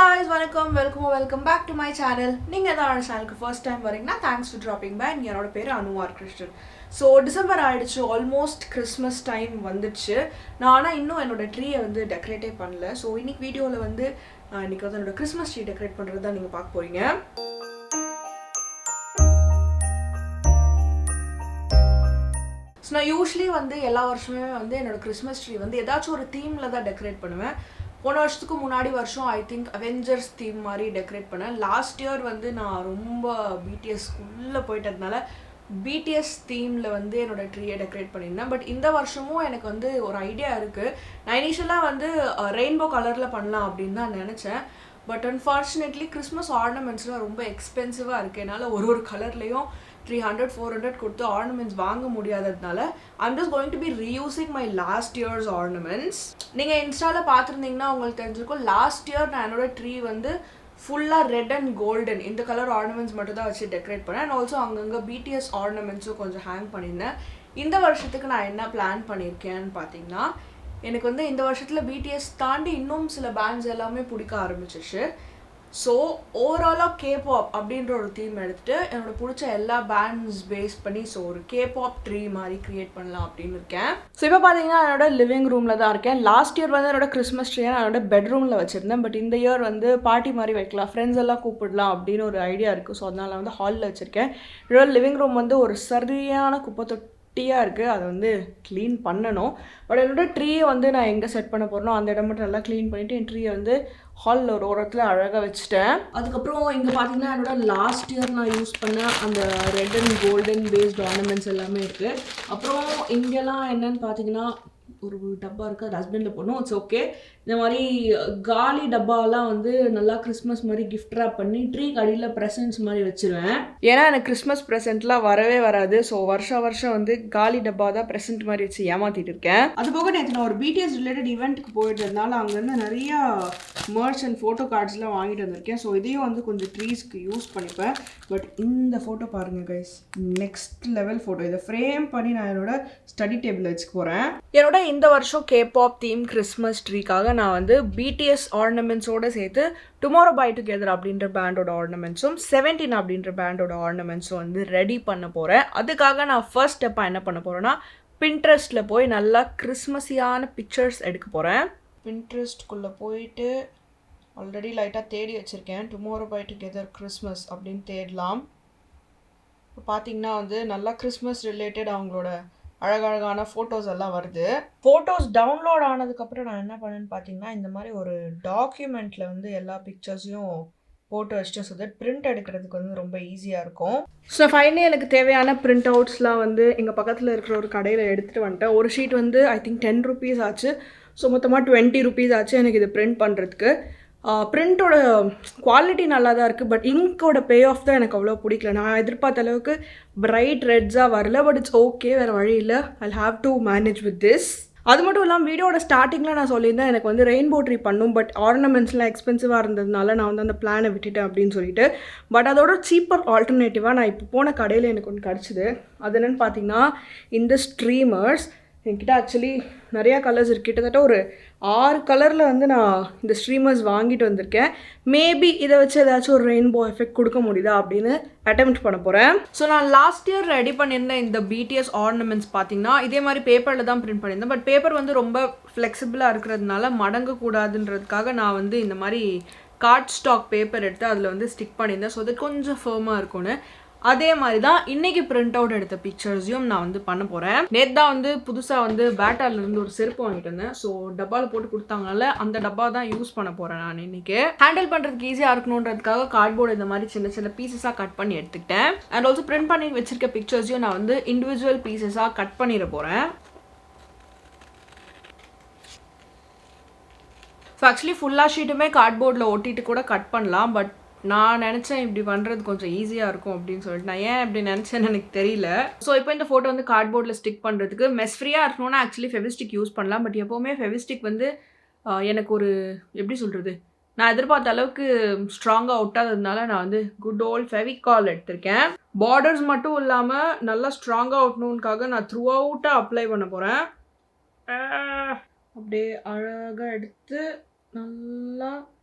guys, welcome back to my channel. நீங்க தான் சேனலுக்கு first time வரீங்கன்னா thanks for dropping by. என்னோட பேரு அனுவார் கிருஷ்ணன். So டிசம்பர் ஆயிடுச்சு, ஆல்மோஸ்ட் கிறிஸ்மஸ் டைம் வந்துடுச்சு. நான் ஆனா இன்னும் என்னோட ட்ரீயை வந்து டெக்கரேட்டே பண்ணல. ஸோ இன்னைக்கு வீடியோவில் வந்து இன்னைக்கு வந்து என்னோட கிறிஸ்மஸ் ட்ரீ டெக்கரேட் பண்ணுறது தான் நீங்கள் பார்க்க போறீங்க. ஸோ நான் யூஸ்வலி வந்து எல்லா வருஷமே வந்து என்னோட கிறிஸ்மஸ் ட்ரீ வந்து ஏதாச்சும் ஒரு தீமில் தான் டெக்கரேட் பண்ணுவேன். போன வருஷத்துக்கு முன்னாடி வருஷம் ஐ திங்க் அவெஞ்சர்ஸ் தீம் மாதிரி டெக்கரேட் பண்ணேன். லாஸ்ட் இயர் வந்து நான் ரொம்ப பிடிஎஸ்க்குள்ளே போயிட்டதுனால பிடிஎஸ் தீமில் வந்து என்னோடய ட்ரீயை டெக்கரேட் பண்ணியிருந்தேன். பட் இந்த வருஷமும் எனக்கு வந்து ஒரு ஐடியா இருக்குது. நான் இனிஷியலாக வந்து ரெயின்போ கலரில் பண்ணலாம் அப்படின்னு தான் நினச்சேன். பட் அன்ஃபார்ச்சுனேட்லி கிறிஸ்மஸ் ஆர்னமெண்ட்ஸ்லாம் ரொம்ப எக்ஸ்பென்சிவாக இருக்குது. என்னால் ஒரு கலர்லேயும் 300-400 கொடுத்து ஆர்னமெண்ட்ஸ் வாங்க முடியாததுனால I'm just going to be reusing my last year's ornaments. நீங்கள் இன்ஸ்டாவில் பார்த்துருந்தீங்கன்னா உங்களுக்கு தெரிஞ்சிருக்கும், லாஸ்ட் இயர் நான் என்னோட ட்ரீ வந்து ஃபுல்லாக ரெட் அண்ட் கோல்டன் இந்த கலர் ஆர்னமெண்ட்ஸ் மட்டும் தான் வச்சு டெக்கரேட் பண்ணேன். அண்ட் ஆல்சோ அங்கங்கே பிடிஎஸ் ஆர்னமெண்ட்ஸும் கொஞ்சம் ஹேங் பண்ணியிருந்தேன். இந்த வருஷத்துக்கு நான் என்ன பிளான் பண்ணியிருக்கேன்னு பார்த்தீங்கன்னா, எனக்கு வந்து இந்த வருஷத்தில் பிடிஎஸ் தாண்டி இன்னும் சில பேண்ட்ஸ் எல்லாமே பிடிக்க ஆரம்பிச்சிச்சு. ஸோ ஓவராலாக கேபாப் அப்படின்ற ஒரு தீம் எடுத்துகிட்டு என்னோட பிடிச்ச எல்லா பேண்ட்ஸ் பேஸ் பண்ணி ஸோ ஒரு கேபாப் ட்ரீ மாதிரி க்ரியேட் பண்ணலாம் அப்படின்னு இருக்கேன். ஸோ இப்போ பார்த்தீங்கன்னா என்னோட லிவிங் ரூமில் தான் இருக்கேன். லாஸ்ட் இயர் வந்து என்னோட கிறிஸ்மஸ் ட்ரீயை நான் என்னோட பெட்ரூமில் வச்சுருந்தேன். பட் இந்த இயர் வந்து பார்ட்டி மாதிரி வைக்கலாம், ஃப்ரெண்ட்ஸ் எல்லாம் கூப்பிடலாம் அப்படின்னு ஒரு ஐடியா இருக்குது. ஸோ அதனால் வந்து ஹாலில் வச்சுருக்கேன். என்னோட லிவிங் ரூம் வந்து ஒரு சரியான குப்பை தொட்டியாக இருக்குது, அதை வந்து க்ளீன் பண்ணணும். பட் என்னோடய ட்ரீயை வந்து நான் எங்கே செட் பண்ண போகிறனோ அந்த இடம் மட்டும் நல்லா க்ளீன் பண்ணிவிட்டு என் ட்ரீயை வந்து ஹாலில் ஒரு ஓரத்தில் அழகாக வச்சுட்டேன். அதுக்கப்புறம் இங்கே பார்த்தீங்கன்னா என்னோட லாஸ்ட் இயர் நான் யூஸ் பண்ண அந்த red and golden paste ornaments எல்லாமே இருக்குது. அப்புறம் இங்கெல்லாம் என்னென்னு பார்த்தீங்கன்னா ஒரு டப்பா இருக்குது, அது ஹஸ்பண்டில் போடணும். It's okay. இந்த மாதிரி காலி டப்பாலாம் வந்து நல்லா கிறிஸ்மஸ் மாதிரி கிஃப்ட் ரேப் பண்ணி ட்ரீ கடியில் ப்ரெசன்ட்ஸ் மாதிரி வச்சுருவேன். ஏன்னா எனக்கு கிறிஸ்மஸ் ப்ரெசென்ட்லாம் வரவே வராது. ஸோ வருஷம் வந்து காலி டப்பா தான் ப்ரெசென்ட் மாதிரி வச்சு ஏமாற்றிட்டு இருக்கேன். அது போக நேற்று நான் ஒரு பிடிஎஸ் ரிலேட்டட் ஈவெண்ட்டுக்கு போயிட்டதுனால அங்கேருந்து நிறையா மர்ச் அண்ட் ஃபோட்டோ கார்ட்ஸ்லாம் வாங்கிட்டு வந்திருக்கேன். ஸோ இதையும் வந்து கொஞ்சம் ட்ரீஸ்க்கு யூஸ் பண்ணிப்பேன். பட் இந்த ஃபோட்டோ பாருங்கள் கைஸ், நெக்ஸ்ட் லெவல் ஃபோட்டோ. இதை ஃப்ரேம் பண்ணி நான் என்னோட ஸ்டடி டேபிள் வச்சுக்க போகிறேன். என்னோட இந்த வருஷம் கேபாப் தீம் கிறிஸ்மஸ் ட்ரீக்காக நான் வந்து பிடிஎஸ் ஆர்னமெண்ட்ஸோடு சேர்த்து டுமாரோ பை டுகெதர் அப்படின்ற பேண்டோட ஆர்னமெண்ட்ஸும் 17 அப்படின்ற பேண்டோட ஆர்னமெண்ட்ஸும் வந்து ரெடி பண்ண போகிறேன். அதுக்காக நான் ஃபர்ஸ்ட் ஸ்டெப்பாக என்ன பண்ண போகிறேன்னா, பின்ட்ரெஸ்ட்டில் போய் நல்லா கிறிஸ்மஸியான பிக்சர்ஸ் எடுக்க போகிறேன். பின்ட்ரெஸ்ட்குள்ளே போயிட்டு ஆல்ரெடி லைட்டாக தேடி வச்சுருக்கேன். டுமாரோ பை டுகெதர் கிறிஸ்மஸ் அப்படின்னு தேடலாம். இப்போ பார்த்தீங்கன்னா வந்து நல்லா கிறிஸ்மஸ் ரிலேட்டட் அவங்களோட அழகழகான ஃபோட்டோஸ் எல்லாம் வருது. ஃபோட்டோஸ் டவுன்லோட் ஆனதுக்கப்புறம் நான் என்ன பண்ணேன்னு பார்த்தீங்கன்னா, இந்த மாதிரி ஒரு டாக்குமெண்ட்டில் வந்து எல்லா பிக்சர்ஸையும் போட்டு வச்சுட்டு ஸோ தட் பிரிண்ட் எடுக்கிறதுக்கு வந்து ரொம்ப ஈஸியாக இருக்கும். ஸோ ஃபைனலி எனக்கு தேவையான பிரிண்ட் அவுட்ஸ்லாம் வந்து எங்கள் பக்கத்தில் இருக்கிற ஒரு கடையில் எடுத்துகிட்டு வந்துட்டேன். ஒரு ஷீட் வந்து ஐ திங்க் 10 rupees ஆச்சு. ஸோ மொத்தமாக 20 rupees ஆச்சு எனக்கு இது பிரிண்ட் பண்ணுறதுக்கு. பிரிண்ட்டோட குவாலிட்டி நல்லா தான் இருக்குது. பட் இங்கோட பே ஆஃப் தான் எனக்கு அவ்வளோ பிடிக்கல. நான் எதிர்பார்த்த அளவுக்கு பிரைட் ரெட்ஸாக வரல. பட் இட்ஸ் ஓகே, வேறு வழி இல்லை. I have to manage with this. அது மட்டும் இல்லாமல் வீடியோட ஸ்டார்டிங்கில் நான் சொல்லியிருந்தேன் எனக்கு வந்து ரெயின்போ ட்ரீ பண்ணும். பட் ஆர்னமெண்ட்ஸ்லாம் எக்ஸ்பென்சிவாக இருந்ததுனால நான் வந்து அந்த பிளானை விட்டுட்டேன் அப்படின்னு சொல்லிட்டு. பட் அதோட சீப்பர் ஆல்டர்னேட்டிவாக நான் இப்போ போன கடையில் எனக்கு ஒன்று கிடச்சிது. அது என்னென்னு பார்த்தீங்கன்னா இந்த ஸ்ட்ரீமர்ஸ். என்கிட்ட ஆக்சுவலி நிறையா கலர்ஸ் இருக்குது. கிட்டத்தட்ட ஒரு 6 கலரில் வந்து நான் இந்த ஸ்ட்ரீமர்ஸ் வாங்கிட்டு வந்திருக்கேன். மேபி இதை வச்சு ஏதாச்சும் ஒரு ரெயின்போ எஃபெக்ட் கொடுக்க முடியுதா அப்படின்னு அட்டெம்ப்ட் பண்ண போகிறேன். ஸோ நான் லாஸ்ட் இயர் ரெடி பண்ணியிருந்தேன் இந்த பிடிஎஸ் ஆர்னமெண்ட்ஸ் பார்த்தீங்கன்னா இதே மாதிரி பேப்பரில் தான் பிரிண்ட் பண்ணியிருந்தேன். பட் பேப்பர் வந்து ரொம்ப ஃப்ளெக்சிபிளாக இருக்கிறதுனால மடங்கக்கூடாதுன்றதுக்காக நான் வந்து இந்த மாதிரி கார்ட் ஸ்டாக் பேப்பர் எடுத்து அதில் வந்து ஸ்டிக் பண்ணியிருந்தேன். ஸோ அது கொஞ்சம் ஃபர்மாக இருக்கும்னு. அதே மாதிரி தான் இன்றைக்கி பிரிண்ட் அவுட் எடுத்த பிக்சர்ஸையும் நான் வந்து பண்ண போகிறேன். நேற்று தான் வந்து புதுசாக வந்து பேட்டாலேருந்து ஒரு செருப்பு வாங்கிட்டு வந்தேன். ஸோ டப்பாவில் போட்டு கொடுத்தாங்கனால அந்த டப்பா தான் யூஸ் பண்ண போகிறேன் நான் இன்றைக்கி. ஹேண்டில் பண்ணுறதுக்கு ஈஸியாக இருக்கணுன்றதுக்காக கார்ட்போர்டு இந்த மாதிரி சின்ன சின்ன பீசஸாக கட் பண்ணி எடுத்துக்கிட்டேன். அண்ட் ஆல்சோ பிரிண்ட் பண்ணி வச்சிருக்க பிக்சர்ஸையும் நான் வந்து இண்டிவிஜுவல் பீசஸாக கட் பண்ணிட போகிறேன். ஸோ ஆக்சுவலி ஃபுல்லாக ஷீட்டுமே கார்ட்போர்டில் ஒட்டிட்டு கூட கட் பண்ணலாம். பட் நான் நினச்சேன் இப்படி பண்ணுறது கொஞ்சம் ஈஸியாக இருக்கும் அப்படின்னு சொல்லிட்டு. நான் ஏன் இப்படி நினச்சேன்னு எனக்கு தெரியல. ஸோ இப்போ இந்த ஃபோட்டோ வந்து கார்ட்போர்டில் ஸ்டிக் பண்ணுறதுக்கு மெஸ் ஃப்ரீயாக இருக்கணும்னா ஆக்சுவலி ஃபெவிஸ்டிக் யூஸ் பண்ணலாம். பட் எப்போவுமே ஃபெவிஸ்டிக் வந்து எனக்கு ஒரு எப்படி சொல்கிறது, நான் எதிர்பார்த்த அளவுக்கு ஸ்ட்ராங்காக ஒட்டாததுனால நான் வந்து குட் ஓல்ட் ஃபெவிகால் எடுத்திருக்கேன். பார்டர்ஸ் மட்டும் இல்லாமல் நல்லா ஸ்ட்ராங்காக ஒட்டணுன்னுக்காக நான் த்ரூ அவுட்டாக அப்ளை பண்ண போகிறேன். அப்படியே அழகாக எடுத்து நல்லா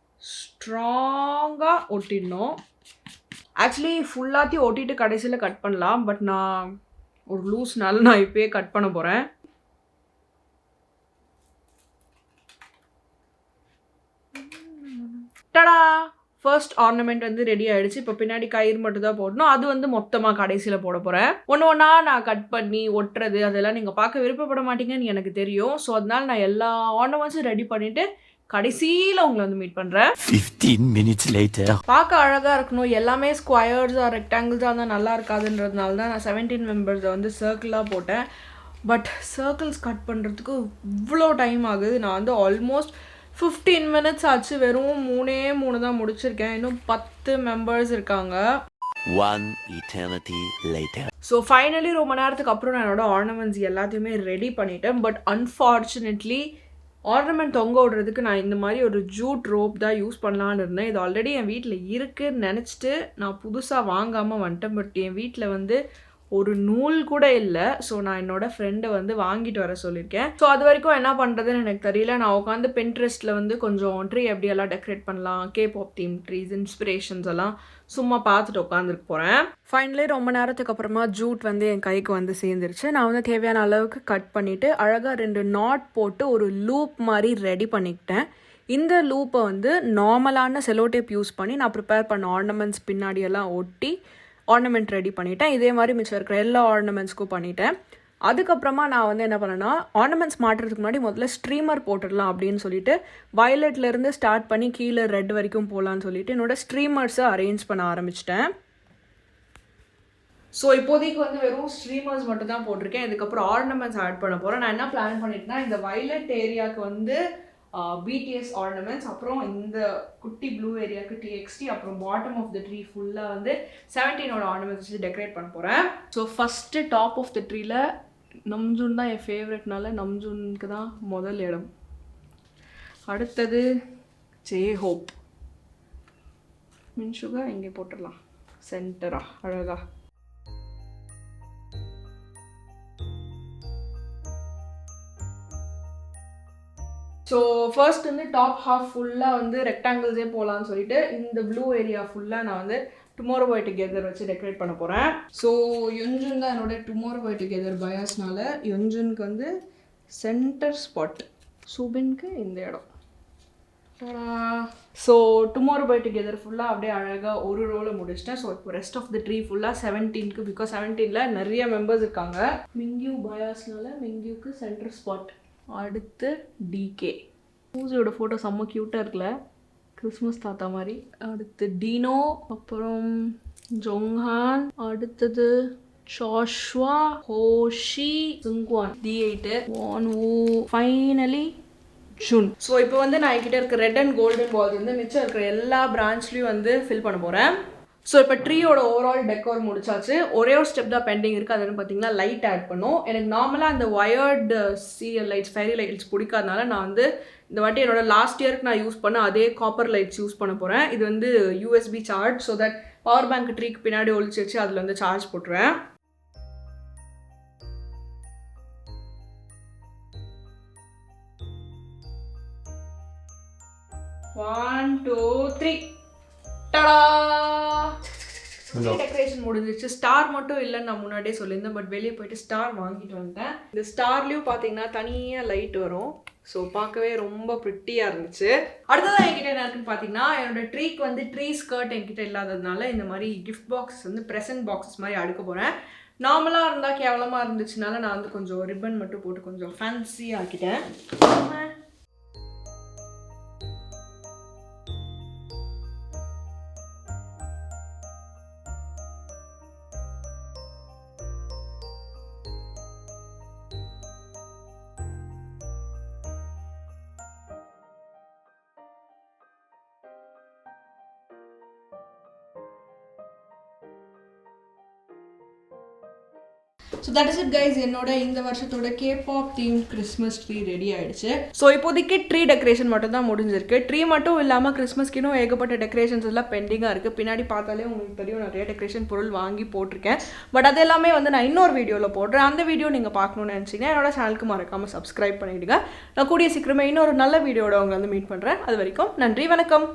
ஸ்ட்ராங்காக ஒட்டிடணும். ஆக்சுவலி ஃபுல்லாத்தையும் ஒட்டிட்டு கடைசியில் கட் பண்ணலாம், பட் நான் ஒரு லூஸ்னால நான் இப்போயே கட் பண்ண போகிறேன். டடா, ஃபர்ஸ்ட் ஆர்னமெண்ட் வந்து ரெடி ஆகிடுச்சு. இப்போ பின்னாடி கயிறு மட்டும் தான் போடணும். அது வந்து மொத்தமாக கடைசியில் போட போகிறேன். ஒன்று ஒன்றா நான் கட் பண்ணி ஒட்டுறது அதெல்லாம் நீங்கள் பார்க்க விருப்பப்பட மாட்டீங்கன்னு எனக்கு தெரியும். ஸோ அதனால நான் எல்லா ஆர்னமெண்ட்ஸும் ரெடி பண்ணிவிட்டு கடைசியில் உங்களை வந்து மீட் பண்ணுறேன். 15 minutes later. பார்க்க அழகாக இருக்கணும், எல்லாமே ஸ்கொயர்ஸாக ரெக்டாங்கிள்ஸாக இருந்தால் நல்லா இருக்காதுன்றதுனால தான் நான் 17 மெம்பர்ஸை வந்து சர்க்கிளாக போட்டேன். பட் சர்க்கிள்ஸ் கட் பண்ணுறதுக்கு இவ்வளோ டைம் ஆகுது. நான் வந்து ஆல்மோஸ்ட் 15 minutes ஆச்சு. வெறும் 3 தான் முடிச்சிருக்கேன். இன்னும் 10 மெம்பர்ஸ் இருக்காங்க. One eternity later. So finally ரொம்ப நேரத்துக்கு அப்புறம் நான் என்னோட ஆர்னமெண்ட்ஸ் எல்லாத்தையுமே ரெடி பண்ணிட்டேன். பட் அன்ஃபார்ச்சுனேட்லி ஆர்னமெண்ட் தொங்க விடுறதுக்கு நான் இந்த மாதிரி ஒரு ஜூட் ரோப் தான் யூஸ் பண்ணலான்னு இருந்தேன். இது ஆல்ரெடி என் வீட்டில் இருக்குன்னு நினச்சிட்டு நான் புதுசாக வாங்காமல் வந்துட்டேன். பட் என் வீட்டில் வந்து ஒரு நூல் கூட இல்லை. ஸோ நான் என்னோட ஃப்ரெண்டை வந்து வாங்கிட்டு வர சொல்லியிருக்கேன். ஸோ அது வரைக்கும் என்ன பண்ணுறதுன்னு எனக்கு தெரியல. நான் உட்காந்து பின்ட்ரெஸ்ட்டில் வந்து கொஞ்சம் ட்ரீ எப்படியெல்லாம் டெக்கரேட் பண்ணலாம், Kpop தீம் ட்ரீஸ் இன்ஸ்பிரேஷன்ஸ் எல்லாம் சும்மா பார்த்துட்டு உட்காந்துருக்கு போகிறேன். ஃபைனலி ரொம்ப நேரத்துக்கு அப்புறமா ஜூட் வந்து என் கைக்கு வந்து சேர்ந்துருச்சு. நான் வந்து தேவையான அளவுக்கு கட் பண்ணிவிட்டு அழகாக 2 நாட் போட்டு ஒரு லூப் மாதிரி ரெடி பண்ணிக்கிட்டேன். இந்த லூப்பை வந்து நார்மலான செலோடேப் யூஸ் பண்ணி நான் ப்ரிப்பேர் பண்ண ஆர்னமெண்ட்ஸ் பின்னாடியெல்லாம் ஒட்டி ஆர்னமெண்ட் ரெடி பண்ணிட்டேன். இதே மாதிரி மிச்சம் இருக்கிற எல்லா ஆர்னமெண்ட்ஸ்க்கும் பண்ணிட்டேன். அதுக்கப்புறமா நான் வந்து என்ன பண்ணேன்னா, ஆர்னமெண்ட்ஸ் மாட்டுறதுக்கு முன்னாடி முதல்ல ஸ்ட்ரீமர் போட்டுடலாம் அப்படின்னு சொல்லிட்டு வயலட்லேருந்து ஸ்டார்ட் பண்ணி கீழே ரெட் வரைக்கும் போகலான்னு சொல்லிட்டு என்னோட ஸ்ட்ரீமர்ஸை அரேஞ்ச் பண்ண ஆரம்பிச்சிட்டேன். ஸோ இப்போதைக்கு வந்து வெறும் ஸ்ட்ரீமர்ஸ் மட்டும் தான் போட்டிருக்கேன். இதுக்கப்புறம் ஆர்னமெண்ட்ஸ் ஆட் பண்ண போகிறேன். நான் என்ன பிளான் பண்ணிட்டேன்னா, இந்த வயலட் ஏரியாவுக்கு வந்து BTS ஆர்னமெண்ட்ஸ், அப்புறம் இந்த குட்டி ப்ளூ ஏரியாவுக்கு TXT, அப்புறம் பாட்டம் ஆஃப் த ட்ரீ ஃபுல்லாக வந்து 17ஓட ஆர்னமெண்ட்ஸ் வச்சு டெக்கரேட் பண்ண போகிறேன். So first top of the ட்ரீல நம்ஜூன் தான் என் ஃபேவரெட்னால நம்ஜூனுக்கு தான் முதல் இடம். அடுத்தது ஹோப் மின்சுகா இங்கே போட்டுடலாம் சென்டரா அழகா. ஸோ ஃபர்ஸ்ட் வந்து டாப் ஹாஃப் ஃபுல்லாக வந்து ரெக்டாங்கிள்ஸே போகலான்னு சொல்லிட்டு இந்த ப்ளூ ஏரியா ஃபுல்லாக நான் வந்து டுமாரோ பாய் டுகெதர் வச்சு டெக்கரேட் பண்ண போகிறேன். ஸோ யுன்ஜுன் தான் என்னோட டுமாரோ பாய் டுகெதர் பயாஸ்னால யுன்ஜுனுக்கு வந்து சென்டர் ஸ்பாட், சுபின்க்கு இந்த இடம். ஸோ டுமாரோ பாய் டுகெதர் ஃபுல்லாக அப்படியே அழகாக ஒரு ரோவில் முடிச்சிட்டேன். ஸோ இப்போ ரெஸ்ட் ஆஃப் த ட்ரீ ஃபுல்லாக 17க்கு, பிகாஸ் 17ல் நிறைய மெம்பர்ஸ் இருக்காங்க. மிங்யூ பயாஸ்னால மிங்யூக்கு சென்டர் ஸ்பாட். அடுத்து DK, பூஜையோட ஃபோட்டோ செம்ம க்யூட்டாக இருக்குல்ல, கிறிஸ்மஸ் தாத்தா மாதிரி. அடுத்து டீனோ, அப்புறம் ஜோங்ஹான், அடுத்தது Joshua, Hoshi, Seungkwan, D8, Wonwoo, finally Jun. So இப்போ வந்து நான் என்கிட்ட இருக்க ரெட் அண்ட் கோல்டன் பால்ஸ் வந்து மிச்சம் இருக்கிற எல்லா பிரான்ச்லேயும் வந்து ஃபில் பண்ண போகிறேன். ஸோ இப்போ ட்ரீயோட ஓவரால் டெக்கோர் முடிச்சாச்சு. ஒரே ஒரு ஸ்டெப் தான் பெண்டிங் இருக்குது. அது பார்த்தீங்கன்னா லைட் ஆட் பண்ணும். எனக்கு நார்மலாக அந்த wired serial lights, fairy lights பிடிக்காதனால நான் வந்து இந்த வாட்டி என்னோட லாஸ்ட் இயருக்கு நான் யூஸ் பண்ண அதே காப்பர் லைட்ஸ் யூஸ் பண்ண போகிறேன். இது வந்து USB charge, so that power bank ட்ரீக்கு பின்னாடி ஒழிச்சு வச்சு அதில் வந்து சார்ஜ் போட்டுருவேன். One two three, tada! Decoration முடிஞ்சிச்சு. ஸ்டார் மட்டும் இல்லைன்னு நான் முன்னாடியே சொல்லியிருந்தேன், பட் வெளியே போயிட்டு ஸ்டார் வாங்கிட்டு வந்துட்டேன். இந்த ஸ்டார்லேயும் பார்த்தீங்கன்னா தனியாக லைட் வரும். ஸோ பார்க்கவே ரொம்ப ப்ரிட்டியாக இருந்துச்சு. அடுத்ததான் என்கிட்ட என்ன இருக்குன்னு பார்த்தீங்கன்னா, என்னோட ட்ரீக்கு வந்து ட்ரீ ஸ்கர்ட் என்கிட்ட இல்லாததுனால இந்த மாதிரி கிஃப்ட் பாக்ஸ் வந்து ப்ரெசன்ட் பாக்ஸஸ் மாதிரி அடுக்க போகிறேன். நார்மலாக இருந்தால் கேவலமாக இருந்துச்சுனால நான் வந்து கொஞ்சம் ரிப்பன் மட்டும் போட்டு கொஞ்சம் ஃபேன்சி ஆக்கிட்டேன். So that is it guys. என்னோட இந்த வருஷத்தோட Kpop theme Christmas tree ready ஆகிடுச்சு. ஸோ இப்போதைக்கு ட்ரீ டெக்கரேஷன் மட்டும் தான் முடிஞ்சிருக்கு. ட்ரீ மட்டும் இல்லாமல் கிறிஸ்மஸ்க்கு இன்னும் ஏகப்பட்ட டெக்கரேஷன்ஸ் எல்லாம் பெண்டிங்காக இருக்குது. பின்னாடி பார்த்தாலே உங்களுக்கு தெரியும், நிறைய டெக்கரேஷன் பொருள் வாங்கி போட்டிருக்கேன். பட் அது எல்லாமே வந்து நான் இன்னொரு வீடியோவில் போடுறேன். அந்த வீடியோ நீங்கள் பார்க்கணுன்னு நினச்சிங்கன்னா என்னோட சேனலுக்கு மறக்காமல் சப்ஸ்கிரைப் பண்ணிவிடுங்க. நான் கூடிய சீக்கிரமே இன்னொரு நல்ல வீடியோட உங்களை வந்து மீட் பண்ணுறேன். அது வரைக்கும் நன்றி, வணக்கம்.